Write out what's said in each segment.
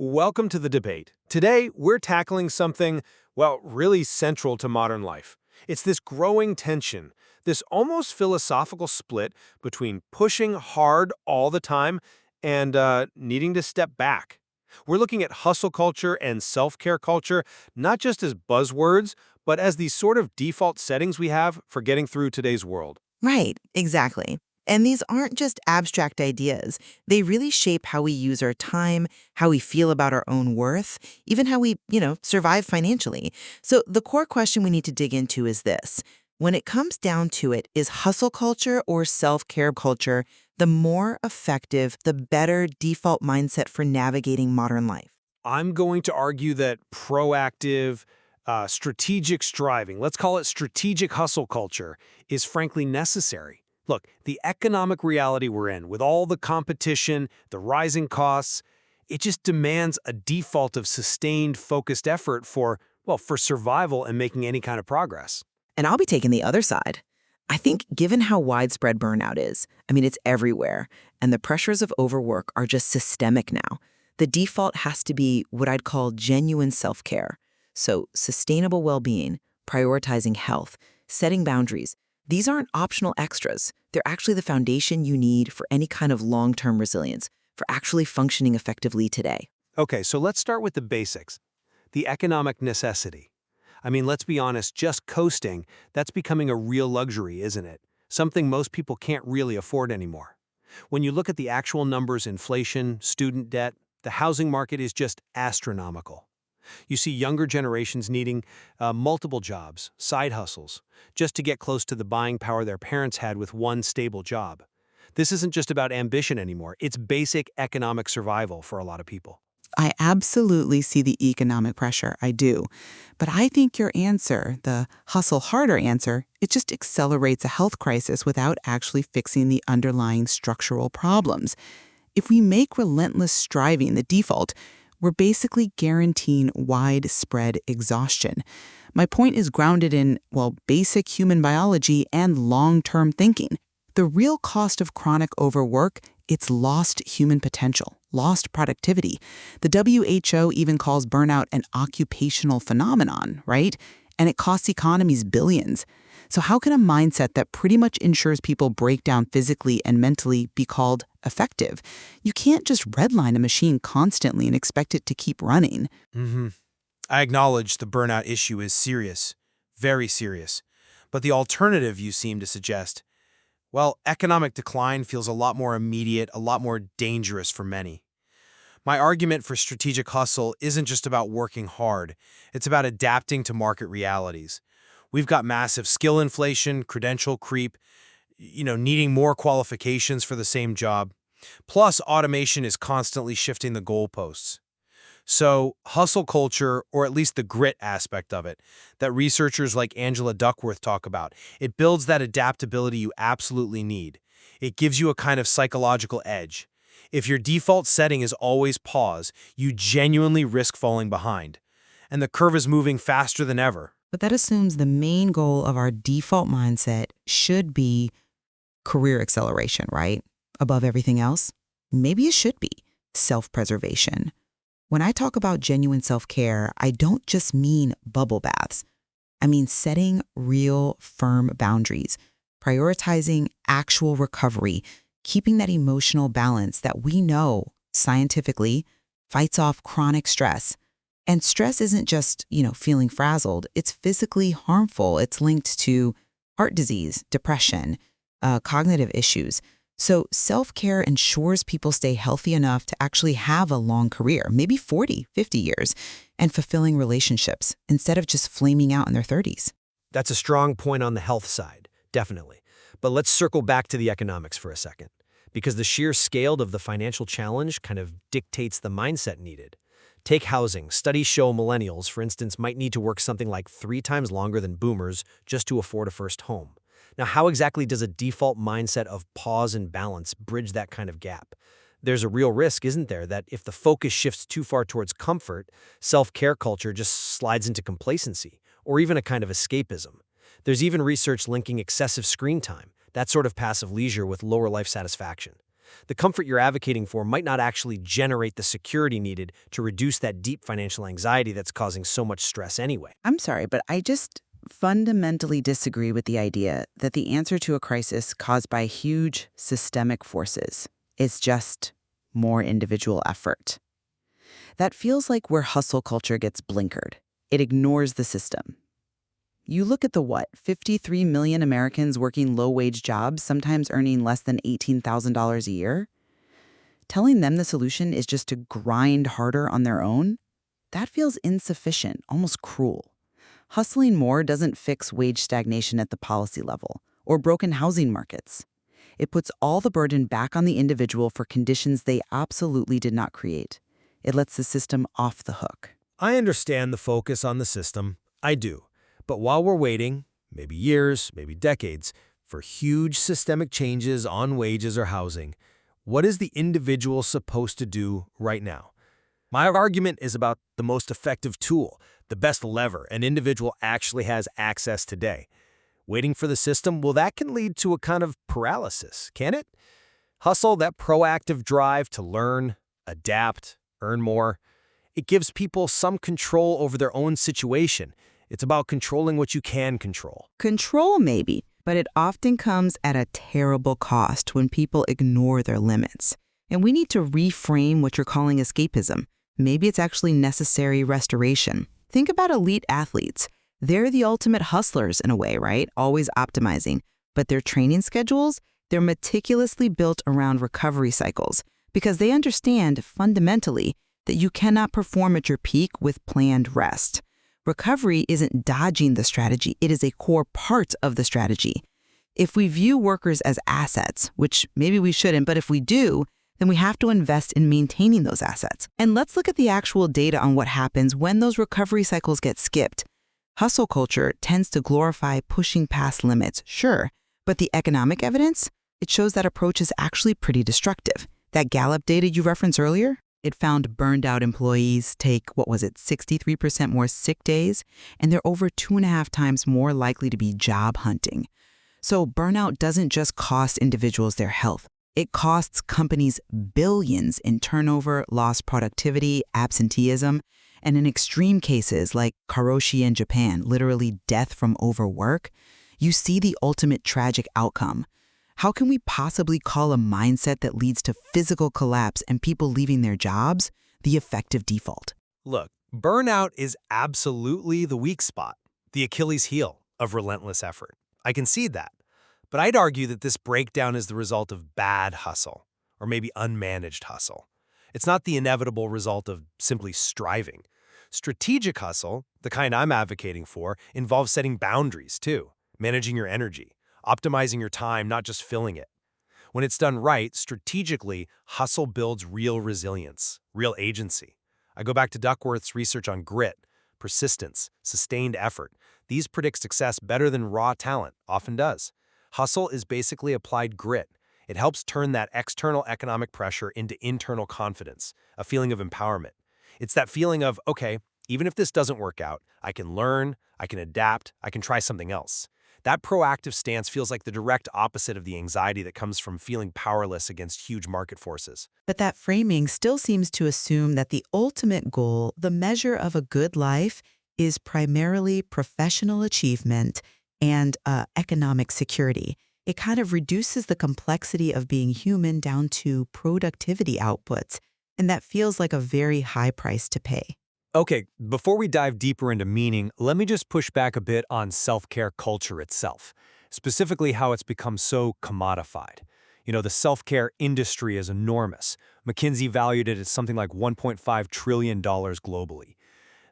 Welcome to the debate. Today, we're tackling something, well, really central to modern life. It's this growing tension, this almost philosophical split between pushing hard all the time and needing to step back. We're looking at hustle culture and self-care culture, not just as buzzwords, but as these sort of default settings we have for getting through today's world. Right, exactly. And these aren't just abstract ideas. They really shape how we use our time, how we feel about our own worth, even how we survive financially. So the core question we need to dig into is this. When it comes down to it, is hustle culture or self-care culture the more effective, the better default mindset for navigating modern life? I'm going to argue that proactive, strategic striving, let's call it strategic hustle culture, is frankly necessary. Look, the economic reality we're in, with all the competition, the rising costs, it just demands a default of sustained, focused effort for survival and making any kind of progress. And I'll be taking the other side. I think given how widespread burnout is, it's everywhere, and the pressures of overwork are just systemic now. The default has to be what I'd call genuine self-care. So sustainable well-being, prioritizing health, setting boundaries. These aren't optional extras. They're actually the foundation you need for any kind of long-term resilience, for actually functioning effectively today. Okay, so let's start with the basics. The economic necessity. Let's be honest, just coasting, that's becoming a real luxury, isn't it? Something most people can't really afford anymore. When you look at the actual numbers, inflation, student debt, the housing market is just astronomical. You see younger generations needing multiple jobs, side hustles, just to get close to the buying power their parents had with one stable job. This isn't just about ambition anymore. It's basic economic survival for a lot of people. I absolutely see the economic pressure, I do. But I think your answer, the hustle harder answer, it just accelerates a health crisis without actually fixing the underlying structural problems. If we make relentless striving the default, we're basically guaranteeing widespread exhaustion. My point is grounded in, basic human biology and long-term thinking. The real cost of chronic overwork, it's lost human potential, lost productivity. The WHO even calls burnout an occupational phenomenon, right? And it costs economies billions. So how can a mindset that pretty much ensures people break down physically and mentally be called effective? You can't just redline a machine constantly and expect it to keep running. I acknowledge the burnout issue is serious, very serious. But the alternative you seem to suggest, economic decline feels a lot more immediate, a lot more dangerous for many. My argument for strategic hustle isn't just about working hard. It's about adapting to market realities. We've got massive skill inflation, credential creep, needing more qualifications for the same job. Plus, automation is constantly shifting the goalposts. So, hustle culture, or at least the grit aspect of it, that researchers like Angela Duckworth talk about, it builds that adaptability you absolutely need. It gives you a kind of psychological edge. If your default setting is always pause, you genuinely risk falling behind. And the curve is moving faster than ever. But that assumes the main goal of our default mindset should be career acceleration, right? Above everything else? Maybe it should be self-preservation. When I talk about genuine self-care, I don't just mean bubble baths. I mean setting real, firm boundaries, prioritizing actual recovery, keeping that emotional balance that we know scientifically fights off chronic stress. And stress isn't just, feeling frazzled. It's physically harmful. It's linked to heart disease, depression, cognitive issues. So self-care ensures people stay healthy enough to actually have a long career, maybe 40, 50 years, and fulfilling relationships instead of just flaming out in their 30s. That's a strong point on the health side, definitely. But let's circle back to the economics for a second, because the sheer scale of the financial challenge kind of dictates the mindset needed. Take housing. Studies show millennials, for instance, might need to work something like 3 times longer than boomers just to afford a first home. Now, how exactly does a default mindset of pause and balance bridge that kind of gap? There's a real risk, isn't there, that if the focus shifts too far towards comfort, self-care culture just slides into complacency, or even a kind of escapism. There's even research linking excessive screen time, that sort of passive leisure, with lower life satisfaction. The comfort you're advocating for might not actually generate the security needed to reduce that deep financial anxiety that's causing so much stress anyway. I'm sorry, but I just fundamentally disagree with the idea that the answer to a crisis caused by huge systemic forces is just more individual effort. That feels like where hustle culture gets blinkered. It ignores the system. You look at the 53 million Americans working low-wage jobs, sometimes earning less than $18,000 a year? Telling them the solution is just to grind harder on their own? That feels insufficient, almost cruel. Hustling more doesn't fix wage stagnation at the policy level or broken housing markets. It puts all the burden back on the individual for conditions they absolutely did not create. It lets the system off the hook. I understand the focus on the system. I do. But while we're waiting, maybe years, maybe decades, for huge systemic changes on wages or housing, what is the individual supposed to do right now? My argument is about the most effective tool, the best lever an individual actually has access today. Waiting for the system, well, that can lead to a kind of paralysis, can it? Hustle, that proactive drive to learn, adapt, earn more. It gives people some control over their own situation. It's about controlling what you can control. Control, maybe, but it often comes at a terrible cost when people ignore their limits. And we need to reframe what you're calling escapism. Maybe it's actually necessary restoration. Think about elite athletes. They're the ultimate hustlers in a way, right? Always optimizing. But their training schedules, they're meticulously built around recovery cycles because they understand fundamentally that you cannot perform at your peak with planned rest. Recovery isn't dodging the strategy. It is a core part of the strategy. If we view workers as assets, which maybe we shouldn't, but if we do, then we have to invest in maintaining those assets. And let's look at the actual data on what happens when those recovery cycles get skipped. Hustle culture tends to glorify pushing past limits, sure, but the economic evidence, it shows that approach is actually pretty destructive. That Gallup data you referenced earlier, it found burned out employees take, 63% more sick days, and they're over 2.5 times more likely to be job hunting. So burnout doesn't just cost individuals their health. It costs companies billions in turnover, lost productivity, absenteeism, and in extreme cases like Karoshi in Japan, literally death from overwork, you see the ultimate tragic outcome. How can we possibly call a mindset that leads to physical collapse and people leaving their jobs the effective default? Look, burnout is absolutely the weak spot, the Achilles heel of relentless effort. I concede that. But I'd argue that this breakdown is the result of bad hustle, or maybe unmanaged hustle. It's not the inevitable result of simply striving. Strategic hustle, the kind I'm advocating for, involves setting boundaries too, managing your energy, optimizing your time, not just filling it. When it's done right, strategically, hustle builds real resilience, real agency. I go back to Duckworth's research on grit, persistence, sustained effort. These predict success better than raw talent often does. Hustle is basically applied grit. It helps turn that external economic pressure into internal confidence, a feeling of empowerment. It's that feeling of, okay, even if this doesn't work out, I can learn, I can adapt, I can try something else. That proactive stance feels like the direct opposite of the anxiety that comes from feeling powerless against huge market forces. But that framing still seems to assume that the ultimate goal, the measure of a good life, is primarily professional achievement and economic security. It kind of reduces the complexity of being human down to productivity outputs, and that feels like a very high price to pay. Okay, before we dive deeper into meaning, let me just push back a bit on self-care culture itself, specifically how it's become so commodified. The self-care industry is enormous. McKinsey valued it at something like $1.5 trillion globally.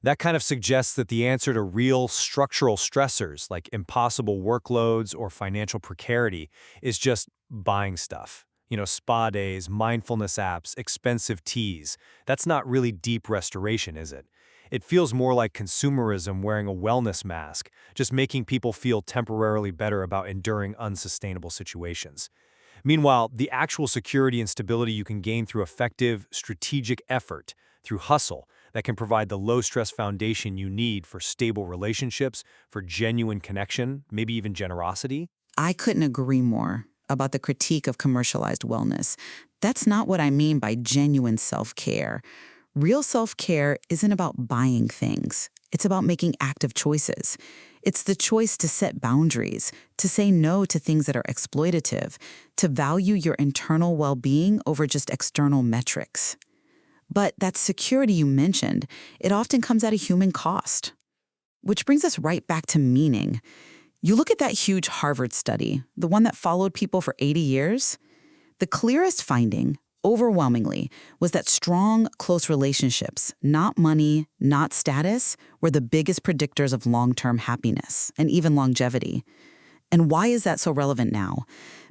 That kind of suggests that the answer to real structural stressors like impossible workloads or financial precarity is just buying stuff. Spa days, mindfulness apps, expensive teas. That's not really deep restoration, is it? It feels more like consumerism wearing a wellness mask, just making people feel temporarily better about enduring unsustainable situations. Meanwhile, the actual security and stability you can gain through effective, strategic effort, through hustle, that can provide the low-stress foundation you need for stable relationships, for genuine connection, maybe even generosity. I couldn't agree more. about the critique of commercialized wellness. That's not what I mean by genuine self-care. Real self-care isn't about buying things. It's about making active choices. It's the choice to set boundaries, to say no to things that are exploitative, to value your internal well-being over just external metrics. But that security you mentioned, it often comes at a human cost. Which brings us right back to meaning. You look at that huge Harvard study, the one that followed people for 80 years. The clearest finding, overwhelmingly, was that strong, close relationships, not money, not status, were the biggest predictors of long-term happiness and even longevity. And why is that so relevant now?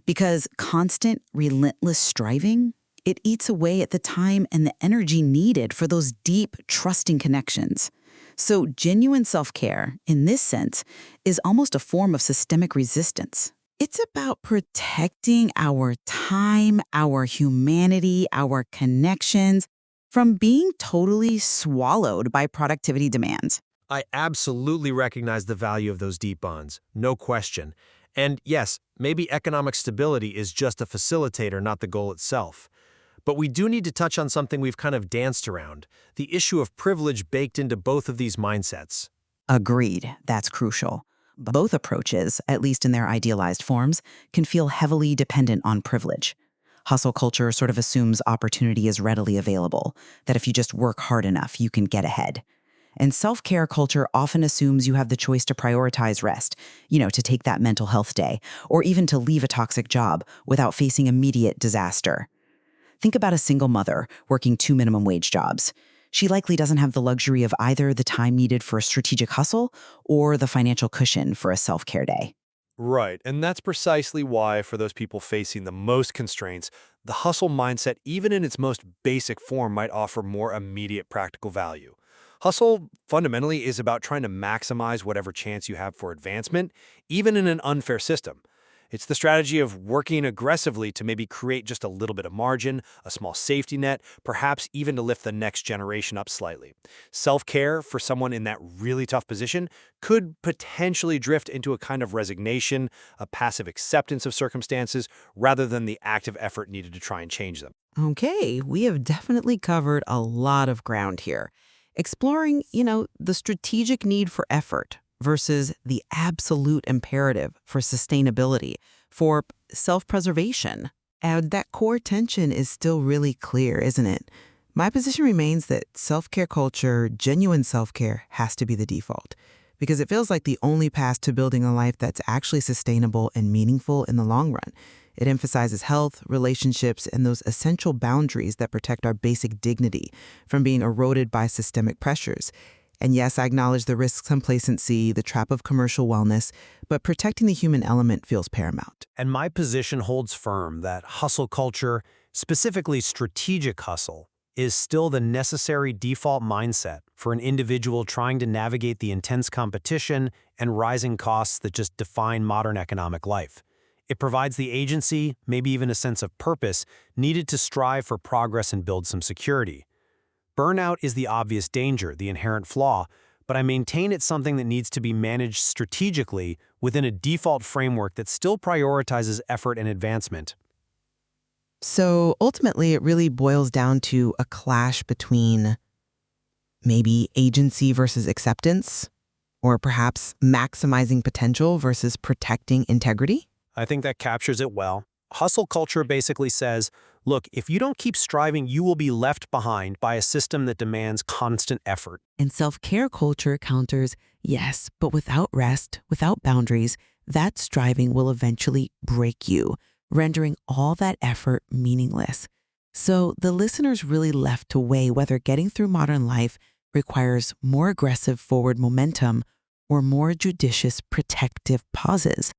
Because constant, relentless striving, it eats away at the time and the energy needed for those deep, trusting connections. So genuine self-care, in this sense, is almost a form of systemic resistance. It's about protecting our time, our humanity, our connections from being totally swallowed by productivity demands. I absolutely recognize the value of those deep bonds, no question. And yes, maybe economic stability is just a facilitator, not the goal itself. But we do need to touch on something we've kind of danced around, the issue of privilege baked into both of these mindsets. Agreed, that's crucial. Both approaches, at least in their idealized forms, can feel heavily dependent on privilege. Hustle culture sort of assumes opportunity is readily available, that if you just work hard enough, you can get ahead. And self-care culture often assumes you have the choice to prioritize rest, to take that mental health day, or even to leave a toxic job without facing immediate disaster. Think about a single mother working 2 minimum wage jobs. She likely doesn't have the luxury of either the time needed for a strategic hustle or the financial cushion for a self-care day. Right, and that's precisely why, for those people facing the most constraints, the hustle mindset, even in its most basic form, might offer more immediate practical value. Hustle, fundamentally, is about trying to maximize whatever chance you have for advancement, even in an unfair system. It's the strategy of working aggressively to maybe create just a little bit of margin, a small safety net, perhaps even to lift the next generation up slightly. Self-care for someone in that really tough position could potentially drift into a kind of resignation, a passive acceptance of circumstances, rather than the active effort needed to try and change them. Okay, we have definitely covered a lot of ground here. Exploring, the strategic need for effort versus the absolute imperative for sustainability, for self-preservation. And that core tension is still really clear, isn't it? My position remains that self-care culture, genuine self-care, has to be the default, because it feels like the only path to building a life that's actually sustainable and meaningful in the long run. It emphasizes health, relationships, and those essential boundaries that protect our basic dignity from being eroded by systemic pressures. And yes, I acknowledge the risks of complacency, the trap of commercial wellness, but protecting the human element feels paramount. And my position holds firm that hustle culture, specifically strategic hustle, is still the necessary default mindset for an individual trying to navigate the intense competition and rising costs that just define modern economic life. It provides the agency, maybe even a sense of purpose, needed to strive for progress and build some security. Burnout is the obvious danger, the inherent flaw, but I maintain it's something that needs to be managed strategically within a default framework that still prioritizes effort and advancement. So ultimately, it really boils down to a clash between maybe agency versus acceptance, or perhaps maximizing potential versus protecting integrity. I think that captures it well. Hustle culture basically says, look, if you don't keep striving, you will be left behind by a system that demands constant effort. And self-care culture counters, yes, but without rest, without boundaries, that striving will eventually break you, rendering all that effort meaningless. So the listener's really left to weigh whether getting through modern life requires more aggressive forward momentum or more judicious protective pauses.